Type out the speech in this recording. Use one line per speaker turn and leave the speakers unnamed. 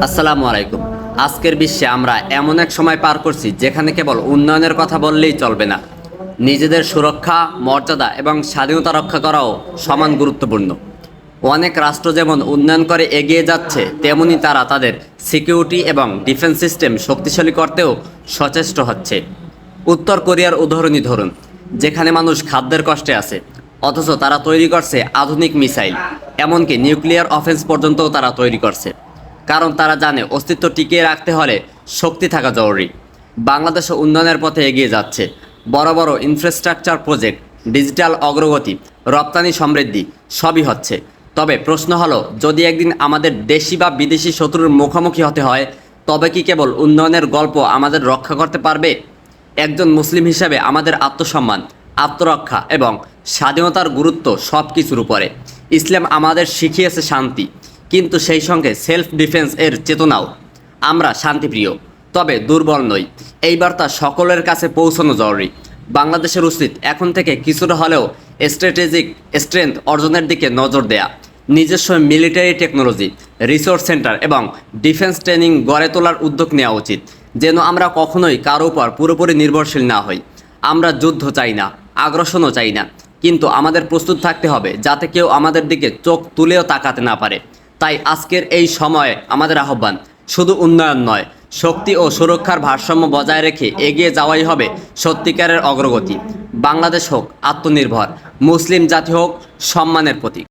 আসসালামু আলাইকুম। আজকের বিশ্বে আমরা এমন এক সময় পার করছি যেখানে কেবল উন্নয়নের কথা বললেই চলবে না, নিজেদের সুরক্ষা, মর্যাদা এবং স্বাধীনতা রক্ষা করাও সমান গুরুত্বপূর্ণ। অনেক রাষ্ট্র যেমন উন্নয়ন করে এগিয়ে যাচ্ছে, তেমনি তারা তাদের সিকিউরিটি এবং ডিফেন্স সিস্টেম শক্তিশালী করতেও সচেষ্ট হচ্ছে। উত্তর কোরিয়ার উদাহরণই ধরুন, যেখানে মানুষ খাদ্যের কষ্টে আছে, অথচ তারা তৈরি করছে আধুনিক মিসাইল, এমনকি নিউক্লিয়ার অফেন্স পর্যন্তও তারা তৈরি করছে। কারণ তারা জানে অস্তিত্ব টিকিয়ে রাখতে হলে শক্তি থাকা জরুরি। বাংলাদেশও উন্নয়নের পথে এগিয়ে যাচ্ছে। বড় বড় ইনফ্রাস্ট্রাকচার প্রজেক্ট, ডিজিটাল অগ্রগতি, রপ্তানি সমৃদ্ধি সবই হচ্ছে। তবে প্রশ্ন হলো, যদি একদিন আমাদের দেশি বা বিদেশি শত্রুর মুখোমুখি হতে হয়, তবে কি কেবল উন্নয়নের গল্প আমাদের রক্ষা করতে পারবে? একজন মুসলিম হিসেবে আমাদের আত্মসম্মান, আত্মরক্ষা এবং স্বাধীনতার গুরুত্ব সব কিছুর উপরে। ইসলাম আমাদের শিখিয়েছে শান্তি, কিন্তু সেই সঙ্গে সেলফ ডিফেন্স এর চেতনাও। আমরা শান্তিপ্রিয়, তবে দুর্বল নই। এই বার্তা সকলের কাছে পৌঁছানো জরুরি। বাংলাদেশের উচিত এখন থেকে কিছুটা হলেও স্ট্র্যাটেজিক স্ট্রেংথ অর্জনের দিকে নজর দেয়া, নিজস্ব মিলিটারি টেকনোলজি, রিসোর্স সেন্টার এবং ডিফেন্স ট্রেনিং গড়ে তোলার উদ্যোগ নেওয়া উচিত, যেন আমরা কখনোই কারো উপর পুরোপুরি নির্ভরশীল না হই। আমরা যুদ্ধ চাই না, আগ্রাসনও চাই না, কিন্তু আমাদের প্রস্তুত থাকতে হবে যাতে কেউ আমাদের দিকে চোখ তুলেও তাকাতে না পারে। তাই আজকের এই সময়ে আমাদের আহ্বান শুধু উন্নয়ন নয়, শক্তি ও সুরক্ষার ভারসাম্য বজায় রেখে এগিয়ে যাওয়াই হবে সত্যিকারের অগ্রগতি। বাংলাদেশ হোক আত্মনির্ভর, মুসলিম জাতি হোক সম্মানের প্রতীক।